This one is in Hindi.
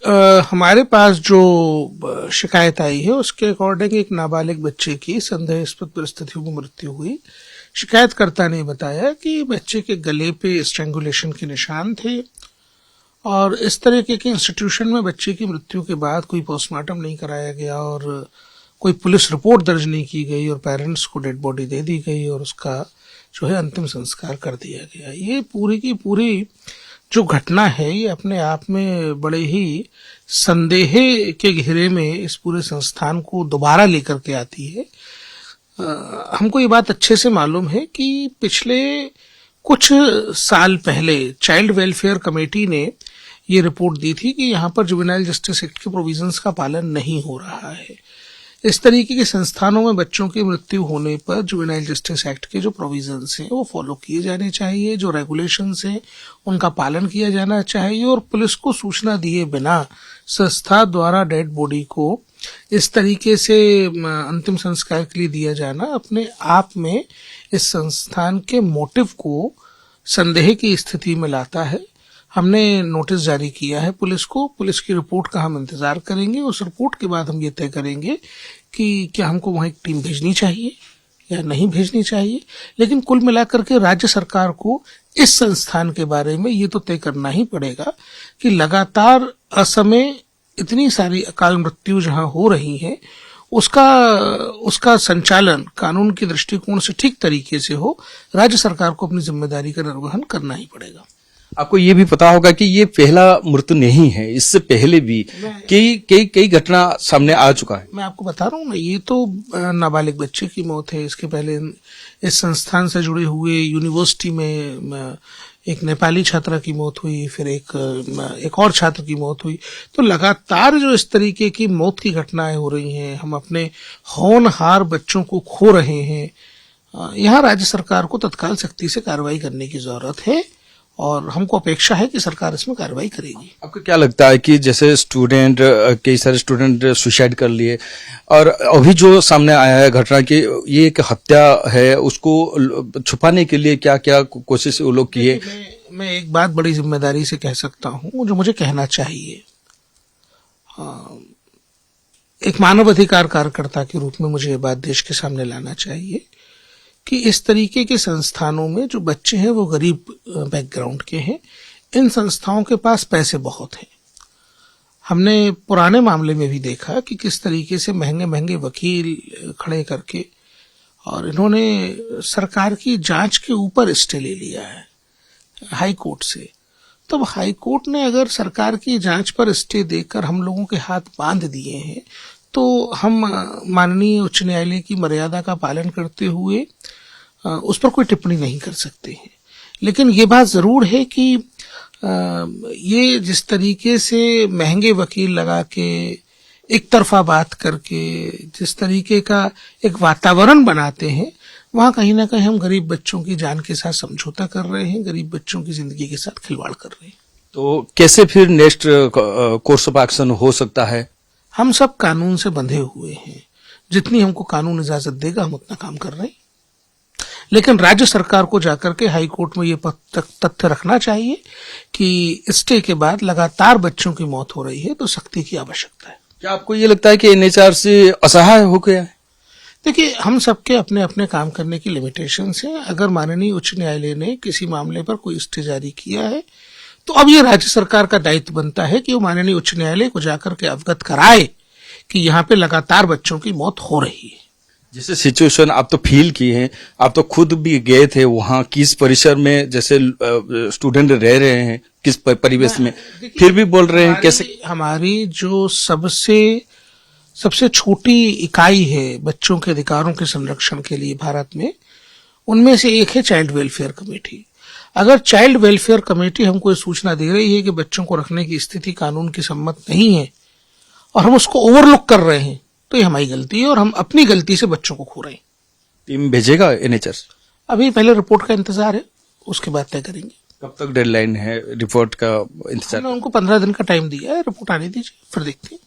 हमारे पास जो शिकायत आई है उसके अकॉर्डिंग एक नाबालिग बच्चे की संदेहास्पद परिस्थितियों में मृत्यु हुई। शिकायतकर्ता ने बताया कि बच्चे के गले पे स्ट्रैंगुलेशन के निशान थे और इस तरीके के इंस्टीट्यूशन में बच्चे की मृत्यु के बाद कोई पोस्टमार्टम नहीं कराया गया और कोई पुलिस रिपोर्ट दर्ज नहीं की गई और पेरेंट्स को डेड बॉडी दे दी गई और उसका जो है अंतिम संस्कार कर दिया गया। ये पूरी की पूरी जो घटना है ये अपने आप में बड़े ही संदेह के घेरे में इस पूरे संस्थान को दोबारा लेकर के आती है। हमको ये बात अच्छे से मालूम है कि पिछले कुछ साल पहले चाइल्ड वेलफेयर कमेटी ने ये रिपोर्ट दी थी कि यहाँ पर जुवेनाइल जस्टिस एक्ट के प्रोविजंस का पालन नहीं हो रहा है। इस तरीके के संस्थानों में बच्चों की मृत्यु होने पर जुवेनाइल जस्टिस एक्ट के जो प्रोविजंस हैं वो फॉलो किए जाने चाहिए, जो रेगुलेशंस हैं उनका पालन किया जाना चाहिए और पुलिस को सूचना दिए बिना संस्था द्वारा डेड बॉडी को इस तरीके से अंतिम संस्कार के लिए दिया जाना अपने आप में इस संस्थान के मोटिव को संदेह की स्थिति में लाता है। हमने नोटिस जारी किया है पुलिस को। पुलिस की रिपोर्ट का हम इंतजार करेंगे। उस रिपोर्ट के बाद हम ये तय करेंगे कि क्या हमको वहां एक टीम भेजनी चाहिए या नहीं भेजनी चाहिए। लेकिन कुल मिलाकर के राज्य सरकार को इस संस्थान के बारे में ये तो तय करना ही पड़ेगा कि लगातार असमय इतनी सारी अकाल मृत्यु जहां हो रही है उसका संचालन कानून के दृष्टिकोण से ठीक तरीके से हो। राज्य सरकार को अपनी जिम्मेदारी का निर्वहन करना ही पड़ेगा। आपको ये भी पता होगा कि ये पहला मृत्यु नहीं है, इससे पहले भी कई घटना सामने आ चुका है। मैं आपको बता रहा हूँ ना, ये तो नाबालिग बच्चे की मौत है। इसके पहले इस संस्थान से जुड़े हुए यूनिवर्सिटी में एक नेपाली छात्रा की मौत हुई, फिर एक और छात्र की मौत हुई। तो लगातार जो इस तरीके की मौत की घटनाएं हो रही हैं, हम अपने होनहार बच्चों को खो रहे हैं। यहाँ राज्य सरकार को तत्काल सख्ती से कार्रवाई करने की जरूरत है और हमको अपेक्षा है कि सरकार इसमें कार्रवाई करेगी। आपको क्या लगता है कि जैसे कई सारे स्टूडेंट सुसाइड कर लिए और अभी जो सामने आया है घटना की ये एक हत्या है, उसको छुपाने के लिए क्या क्या कोशिश वो लोग किए? मैं एक बात बड़ी जिम्मेदारी से कह सकता हूँ जो मुझे कहना चाहिए। एक मानवाधिकार कार्यकर्ता के रूप में मुझे ये बात देश के सामने लाना चाहिए कि इस तरीके के संस्थानों में जो बच्चे हैं वो गरीब बैकग्राउंड के हैं। इन संस्थाओं के पास पैसे बहुत हैं। हमने पुराने मामले में भी देखा कि किस तरीके से महंगे महंगे वकील खड़े करके और इन्होंने सरकार की जांच के ऊपर स्टे ले लिया है हाई कोर्ट से। तो हाई कोर्ट ने अगर सरकार की जांच पर स्टे देकर हम लोगों के हाथ बांध दिए हैं तो हम माननीय उच्च न्यायालय की मर्यादा का पालन करते हुए उस पर कोई टिप्पणी नहीं कर सकते हैं। लेकिन ये बात जरूर है कि ये जिस तरीके से महंगे वकील लगा के एक तरफा बात करके जिस तरीके का एक वातावरण बनाते हैं, वहां कहीं ना कहीं हम गरीब बच्चों की जान के साथ समझौता कर रहे हैं, गरीब बच्चों की जिंदगी के साथ खिलवाड़ कर रहे हैं। तो कैसे फिर नेक्स्ट कोर्स ऑफ एक्शन हो सकता है? हम सब कानून से बंधे हुए हैं। जितनी हमको कानून इजाजत देगा हम उतना काम कर रहे हैं। लेकिन राज्य सरकार को जाकर के हाई कोर्ट में ये तथ्य रखना चाहिए कि स्टे के बाद लगातार बच्चों की मौत हो रही है तो सख्ती की आवश्यकता है। क्या आपको ये लगता है कि एनएचआरसी असहाय हो गया है? देखिए, हम सबके अपने अपने काम करने की लिमिटेशंस हैं। अगर माननीय उच्च न्यायालय ने किसी मामले पर कोई स्टे जारी किया है तो अब ये राज्य सरकार का दायित्व बनता है कि वो माननीय उच्च न्यायालय को जाकर के अवगत कराए कि यहाँ पे लगातार बच्चों की मौत हो रही है। जैसे सिचुएशन आप तो फील किए हैं, आप तो खुद भी गए थे वहां, किस परिसर में जैसे स्टूडेंट रह रहे हैं, किस परिवेश में, फिर भी बोल रहे हैं कैसे? हमारी जो सबसे छोटी इकाई है बच्चों के अधिकारों के संरक्षण के लिए भारत में, उनमें से एक है चाइल्ड वेलफेयर कमेटी। अगर चाइल्ड वेलफेयर कमेटी हमको ये सूचना दे रही है कि बच्चों को रखने की स्थिति कानून की सम्मत नहीं है और हम उसको ओवरलुक कर रहे हैं तो ये हमारी गलती है और हम अपनी गलती से बच्चों को खो रहे हैं। टीम भेजेगा एनएचआर? अभी पहले रिपोर्ट का इंतजार है, उसके बाद तय करेंगे। कब तक डेडलाइन है रिपोर्ट का इंतजार? हमने उनको 15 दिन का टाइम दिया है, रिपोर्ट आने दीजिए फिर देखते हैं।